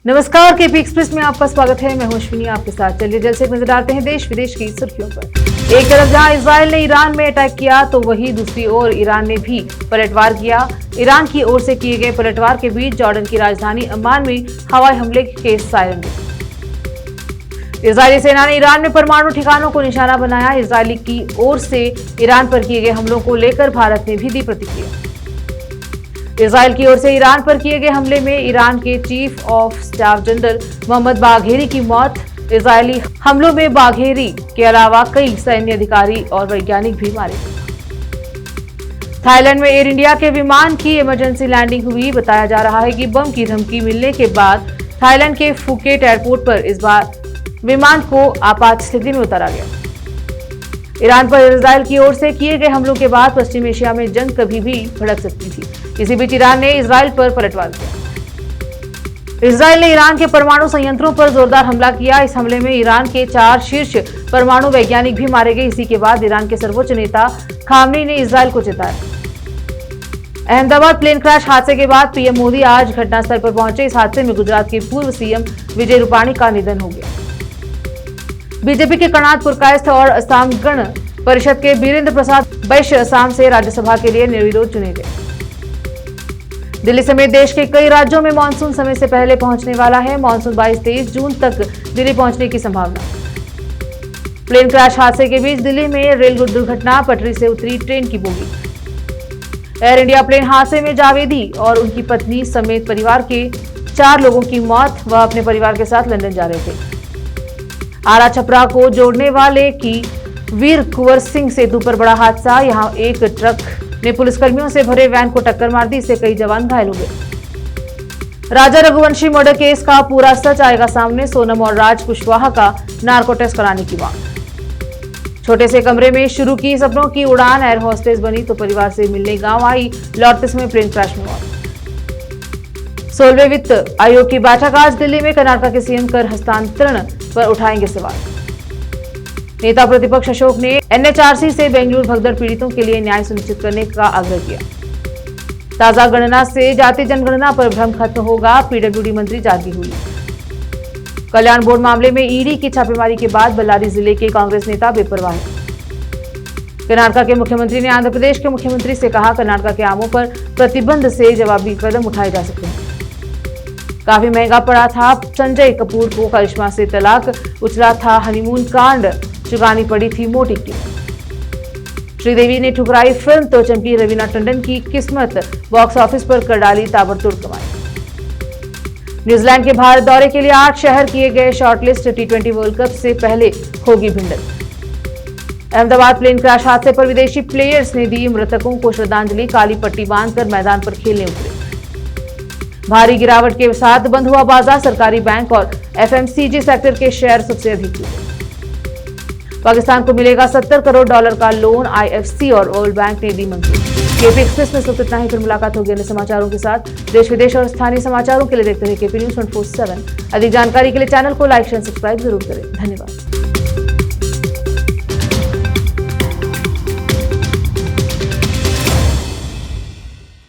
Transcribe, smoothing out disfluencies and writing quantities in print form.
नमस्कार, KP express में आपका स्वागत है। मैं हूं अश्विनी, आपके साथ। चलिए जल्द से नजर डालते हैं देश विदेश की सुर्खियों पर। एक तरफ जहां इजरायल ने ईरान में अटैक किया, तो वहीं दूसरी ओर ईरान ने भी पलटवार किया। ईरान की ओर से किए गए पलटवार के बीच जॉर्डन की राजधानी अम्मान में हवाई हमले के सायरन बजे। इजरायली सेना ने ईरान में परमाणु ठिकानों को निशाना बनाया। इजरायली की ओर से ईरान पर किए गए हमलों को लेकर भारत ने भी दी प्रतिक्रिया। इजरायल की ओर से ईरान पर किए गए हमले में ईरान के chief of staff general Mohammad Bagheri की मौत। इजरायली हमलों में बाघेरी के अलावा कई सैन्य अधिकारी और वैज्ञानिक भी मारे गए। थाईलैंड में एयर इंडिया के विमान की इमरजेंसी लैंडिंग हुई। बताया जा रहा है कि बम की धमकी मिलने के बाद थाईलैंड के फुकेट एयरपोर्ट पर इस बार विमान को आपात स्थिति में उतारा गया। ईरान पर इजरायल की ओर से किए गए हमलों के बाद पश्चिम एशिया में जंग कभी भी भड़क सकती थी। इसी बीच ईरान ने इजरायल पर पलटवार किया। इजरायल ने ईरान के परमाणु संयंत्रों पर जोरदार हमला किया। इस हमले में ईरान के 4 शीर्ष परमाणु वैज्ञानिक भी मारे गए। इसी के बाद ईरान के सर्वोच्च नेता खामनेई ने इजरायल को चेताया। अहमदाबाद प्लेन क्रैश हादसे के बाद पीएम मोदी आज घटनास्थल पर पहुंचे। इस हादसे में गुजरात के पूर्व सीएम विजय रूपाणी का निधन हो गया। बीजेपी के कर्नाटक पुरकायस्थ और असम गण परिषद के बीरेंद्र प्रसाद वैश्य असम से राज्यसभा के लिए निर्विरोध चुने गए। दिल्ली समेत देश के कई राज्यों में मानसून समय से पहले पहुंचने वाला है। मानसून 22-23 जून तक दिल्ली पहुंचने की संभावना। प्लेन क्रैश हादसे के बीच दिल्ली में रेल दुर्घटना, पटरी से उतरी ट्रेन की बोगी। एयर इंडिया प्लेन हादसे में जावेदी और उनकी पत्नी समेत परिवार के 4 लोगों की मौत। वह अपने परिवार के साथ लंदन जा रहे थे। आरा छपरा को जोड़ने वाले की वीर कुंवर सिंह सेतु पर बड़ा हादसा। यहां एक ट्रक ने पुलिसकर्मियों से भरे वैन को टक्कर मार दी। इससे कई जवान घायल हो गए। राजा रघुवंशी मर्डर केस का पूरा सच आएगा सामने। सोनम और राज कुशवाहा का नार्को टेस्ट कराने की मांग। छोटे से कमरे में शुरू की सपनों की उड़ान, एयर होस्टेस बनी तो परिवार से मिलने गांव आई। लौटते समय प्लेन क्रैश में मौत। 16वें वित्त आयोग की बैठक आज दिल्ली में। कर्नाटक के सीएम कर हस्तांतरण पर उठाएंगे सवाल। नेता प्रतिपक्ष अशोक ने एनएचआरसी से बेंगलुरु भगदड़ पीड़ितों के लिए न्याय सुनिश्चित करने का आग्रह किया। ताजा गणना से जाति जनगणना पर भ्रम खत्म होगा, पीडब्ल्यूडी मंत्री जागी हुई। कल्याण बोर्ड मामले में ईडी की छापेमारी के बाद बल्लारी जिले के कांग्रेस नेता बेपरवाह है। कर्नाटक के मुख्यमंत्री ने आंध्र प्रदेश के मुख्यमंत्री से कहा, कर्नाटक के आमों पर प्रतिबंध से जवाबी कदम उठाए जा सकते हैं। काफी महंगा पड़ा था संजय कपूर को करिश्मा से तलाक, उछला था हनीमून कांड, चुकानी पड़ी थी मोटी कीमत। श्रीदेवी ने ठुकराई फिल्म तो चमकी रवीना टंडन की किस्मत। बॉक्स ऑफिस पर कर डाली ताबड़तोड़ कमाई। न्यूजीलैंड के भारत दौरे के लिए 8 शहर किए गए शॉर्टलिस्ट। T20 वर्ल्ड कप से पहले होगी भिड़ंत। अहमदाबाद प्लेन क्रैश हादसे पर विदेशी प्लेयर्स ने दी मृतकों को श्रद्धांजलि। काली पट्टी बांधकर मैदान पर खेलने उतरे। भारी गिरावट के साथ बंद हुआ बाजार। सरकारी बैंक और एफएमसीजी सेक्टर के शेयर सबसे अधिक हुए। पाकिस्तान को मिलेगा $70 करोड़ का लोन। आईएफसी और वर्ल्ड बैंक ने दी मंजूरी। केपी एक्सप्रेस में सिर्फ इतना ही। फिर मुलाकात होगी अन्य समाचारों के साथ। देश विदेश और स्थानीय समाचारों के लिए देखते रहिए केपी न्यूज़ 24/7। अधिक जानकारी के लिए चैनल को लाइक, शेयर, सब्सक्राइब जरूर करें। धन्यवाद।